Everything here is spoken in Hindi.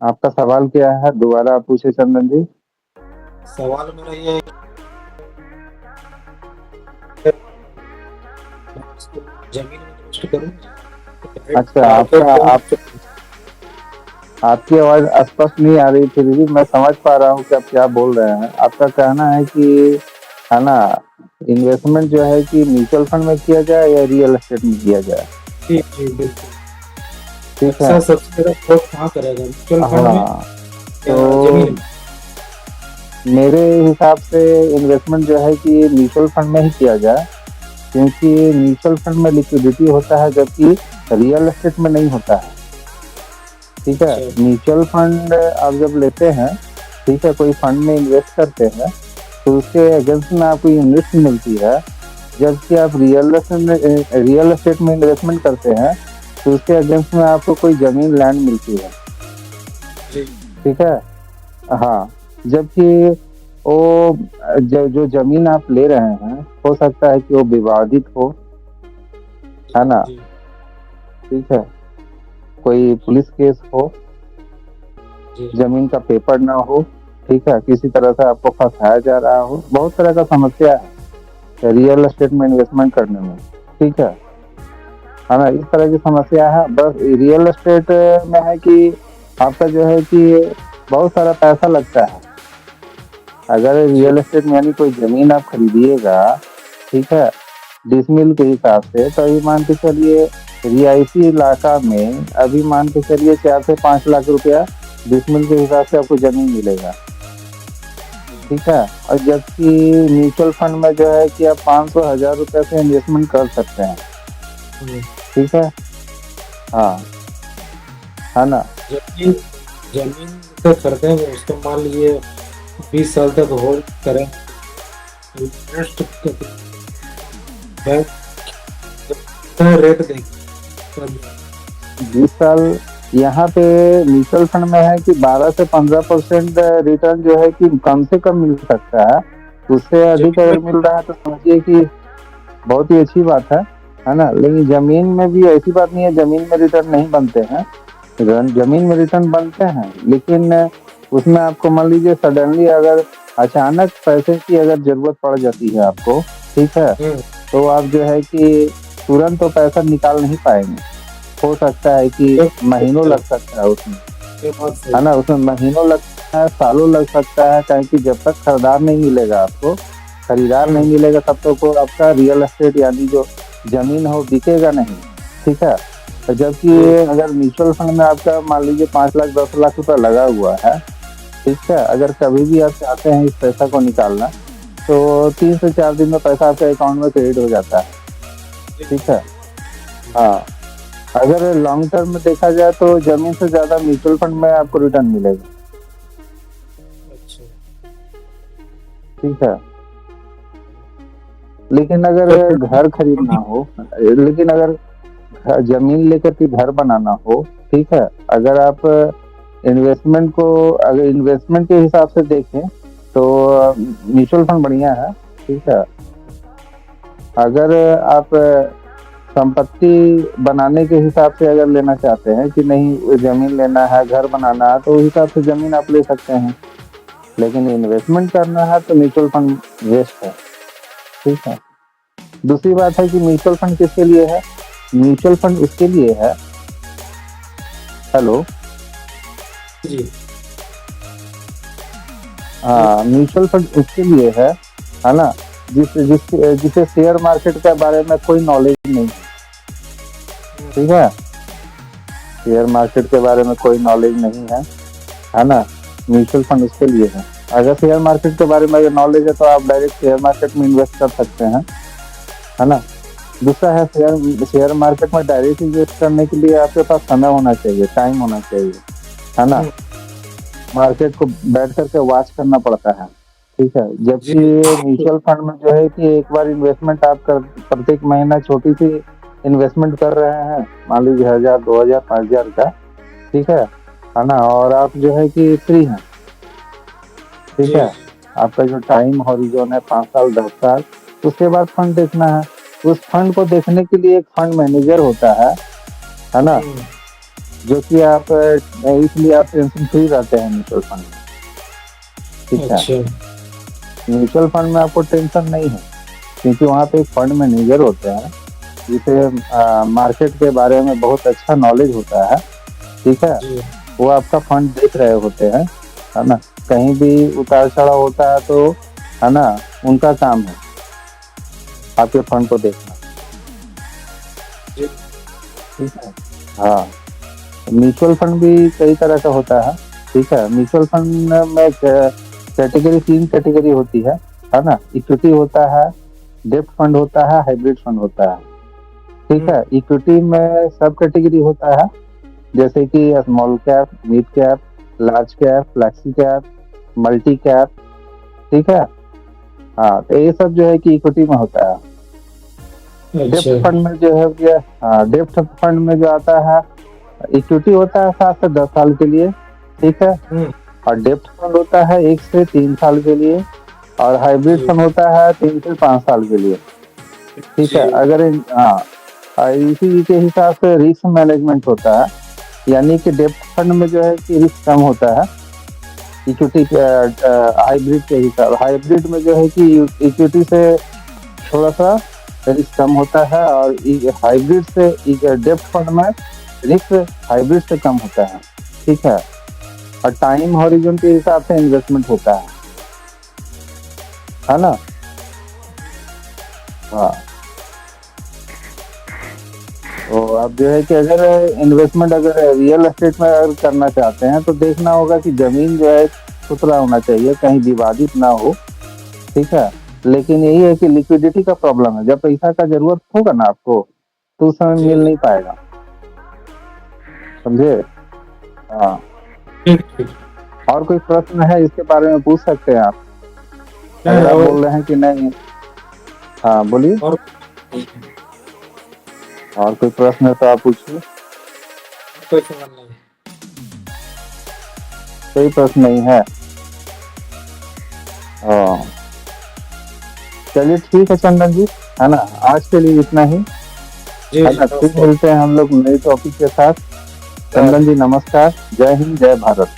आपका सवाल क्या है? दोबारा आप पूछे चंदन जी। सवाल मेरा ये है कि मैं इसको जमीन में इन्वेस्ट करूँ डायरेक्ट अच्छा, मार्केट आपका में। आप आपकी आवाज स्पष्ट नहीं आ रही, फिर भी मैं समझ पा रहा हूँ कि आप क्या बोल रहे हैं। आपका कहना है कि, है ना, इन्वेस्टमेंट जो है कि म्यूचुअल फंड में किया जाए या रियल एस्टेट में किया जाए। जी जी बिल्कुल। ठीक है। पैसा सबसे ज्यादा ग्रोथ कहाँ करेगा, म्यूचुअल फंड में हाँ, या तो जमीन में? मेरे हिसाब से इन्वेस्टमेंट जो है कि म्यूचुअल फंड में ही किया जाए, क्योंकि म्यूचुअल फंड में लिक्विडिटी होता है, जबकि रियल एस्टेट में नहीं होता है। ठीक है। अच्छा म्यूचुअल फंड आप जब लेते हैं, ठीक है, कोई फंड में इन्वेस्ट करते हैं, तो उसके अगेंस्ट में आपको यूनिट्स मिलती है। जबकि आप रियल एस्टेट में इन्वेस्टमेंट करते हैं, तो उसके अगेंस्ट में आपको कोई जमीन लैंड मिलती है। जी ठीक है। हाँ, जबकि वो जो जमीन आप ले रहे हैं, हो सकता है कि वो विवादित हो, जी है ना। जी ठीक है। कोई जी पुलिस केस हो, जी जमीन का पेपर ना हो, ठीक है, किसी तरह से आपको फंसाया जा रहा हो, बहुत तरह का समस्या है रियल एस्टेट में इन्वेस्टमेंट करने में। ठीक है ना, इस तरह की समस्या है। बस रियल एस्टेट में है कि आपका जो है कि बहुत सारा पैसा लगता है। अगर जी रियल एस्टेट में यानी कोई जमीन आप खरीदिएगा, ठीक है, डिसमिल के हिसाब से, तो अभी मान के चलिए रिहायशी इलाका में अभी मान के चलिए 4 से 5 लाख रुपया डिसमिल के हिसाब से आपको जमीन मिलेगा। ठीक है। और जबकि म्यूचुअल फंड में जो है कि आप 500 1000 रुपये से इन्वेस्टमेंट कर सकते हैं। हम्म। ठीक है। हाँ, है ना। जमीन जमीन से खरीदेंगे उसको मान लीजिए 20 साल तक होल्ड करें, इंटरेस्ट बैंक रेट देंगे। 20 साल यहाँ पे म्यूचुअल फंड में है कि 12 से 15% रिटर्न जो है कि कम से कम मिल सकता है। उससे अधिक जमीन में अगर मिल रहा है तो समझिए कि बहुत ही अच्छी बात है ना। लेकिन जमीन में भी ऐसी बात नहीं है जमीन में रिटर्न नहीं बनते हैं। जमीन में रिटर्न बनते हैं, लेकिन उसमें आपको मान लीजिए सडनली अगर अचानक पैसे की अगर जरूरत पड़ जाती है आपको, ठीक है, हम्म, तो आप जो है कि तुरंत तो पैसा निकाल नहीं पाएंगे। हो सकता है कि ये महीनों लग सकता है उसमें, ये बात है सही ना। उसमें महीनों लग सकता है, सालों लग सकता है, क्योंकि जब तक खरीदार नहीं मिलेगा आपको, खरीदार है। नहीं मिलेगा तब तक को आपका रियल एस्टेट यानी जो जमीन हो बिकेगा नहीं। ठीक है। तो जबकि जी अगर म्यूचुअल फंड में आपका मान लीजिए 5 लाख 10 लाख रुपया लगा हुआ है, ठीक है, अगर कभी भी आप चाहते हैं इस पैसा को निकालना, तो 3 से 4 दिन में पैसा आपके अकाउंट में क्रेडिट हो जाता है। ठीक है। हाँ, अगर लॉन्ग टर्म में देखा जाए तो जमीन से ज्यादा म्यूचुअल फंड में आपको रिटर्न मिलेगा। अच्छा। ठीक है। लेकिन अगर तो घर खरीदना हो, लेकिन अगर जमीन लेकर के घर बनाना हो, ठीक है, अगर आप इन्वेस्टमेंट को अगर इन्वेस्टमेंट के हिसाब से देखें तो म्यूचुअल फंड बढ़िया है। ठीक है। अगर आप संपत्ति बनाने के हिसाब से अगर लेना चाहते हैं कि नहीं जमीन लेना है घर बनाना है, तो उस हिसाब से जमीन आप ले सकते हैं। लेकिन इन्वेस्टमेंट करना है तो म्यूचुअल फंड बेस्ट है। ठीक है। दूसरी बात है कि म्यूचुअल फंड किसके लिए है? म्यूचुअल फंड उसके लिए है, हेलो, जी जी हाँ, म्यूचुअल फंड उसके लिए है ना, जिसे शेयर मार्केट के बारे में कोई नॉलेज नहीं है। ठीक है। शेयर मार्केट के बारे में कोई नॉलेज नहीं है ना। म्यूचुअल फंड उसके लिए है। अगर शेयर मार्केट के बारे में अगर नॉलेज है तो आप डायरेक्ट शेयर मार्केट में इन्वेस्ट कर सकते हैं, है ना। दूसरा है शेयर मार्केट में डायरेक्ट इन्वेस्ट करने के लिए आपके पास समय होना चाहिए, टाइम होना चाहिए, है ना। हम्म, मार्केट को बैठ करके वॉच करना पड़ता है। ठीक है। जी जबकि म्यूचुअल फंड में जो है कि एक बार इन्वेस्टमेंट आप कर प्रत्येक महीना छोटी सी इन्वेस्टमेंट कर रहे हैं, मान लीजिए 1000 2000 5000 का, ठीक है ना, और आप जो है कि फ्री हैं। ठीक जी है। आपका जो टाइम हॉरिजॉन है 5 साल 10 साल, उसके बाद फंड देखना है। उस फंड को देखने के लिए एक फंड मैनेजर होता है ना। हम्म, जो कि आप इसलिए आप टेंशन फ्री रहते हैं म्यूचुअल फंड में, ठीक है। अच्छा। म्यूचुअल फंड में आपको टेंशन नहीं है, क्योंकि वहाँ पे एक फंड मैनेजर होते हैं जिसे मार्केट के बारे में बहुत अच्छा नॉलेज होता है, ठीक है। जी। वो आपका फंड देख रहे होते हैं, है ना। कहीं भी उतार चढ़ाव होता है तो, है ना, उनका काम है आपके फंड को देखना, जी। ठीक है। हाँ, म्यूचुअल फंड भी कई तरह का होता है, ठीक है। म्यूचुअल फंड में कैटेगरी, 3 कैटेगरी होती है ना। इक्विटी होता है, डेब्ट फंड होता है, हाइब्रिड फंड होता है, ठीक है। इक्विटी में सब कैटेगरी होता है, जैसे कि small cap, mid cap, large cap, flexi cap, multi cap, ठीक है। हाँ, तो ये सब जो है कि इक्विटी में होता है। डेब्ट अच्छा। फंड में जो है कि, हाँ, डेब्ट फंड में जो आता है, इक्विटी होता है 7 से 10 साल के लिए, ठीक है। और डेब्ट फंड होता है 1 से 3 साल के लिए, और हाइब्रिड जी। फंड होता है 3 से 5 साल के लिए, ठीक है। जी। अगर इसी के हिसाब से रिस्क मैनेजमेंट होता है, यानी कि डेब्ट फंड में जो है कि रिस्क कम होता है इक्विटी के, हाइब्रिड के हिसाब। हाइब्रिड में जो है कि इक्विटी से थोड़ा सा रिस्क कम होता है, और हाइब्रिड से डेब्ट फंड में रिस्क हाइब्रिड से कम होता है, ठीक है। और टाइम हॉरिजन के हिसाब से इन्वेस्टमेंट होता है ना। हाँ, तो अब जो है कि अगर इन्वेस्टमेंट अगर रियल एस्टेट में अगर करना चाहते हैं तो देखना होगा कि जमीन जो है सुथरा होना चाहिए, कहीं विवादित ना हो, ठीक है। लेकिन यही है कि लिक्विडिटी का प्रॉब्लम है, जब पैसा का जरूरत होगा ना आपको तो उस समय मिल जी। नहीं पाएगा, समझे। हाँ, ठीक। और कोई प्रश्न है इसके बारे में पूछ सकते हैं आप, नहीं, अगर आप और बोल रहे हैं कि नहीं। हाँ, बोलिए। और और कोई प्रश्न है तो आप पूछिए। कोई सवाल नहीं। कोई प्रश्न नहीं है। हाँ, चलिए ठीक है चंदन जी, है ना। आज के लिए इतना ही, जी। है जी, ना। फिर नमस्कार। मिलते हैं हम लोग नए टॉपिक के साथ। चंदन जी नमस्कार, जय हिंद, जय भारत।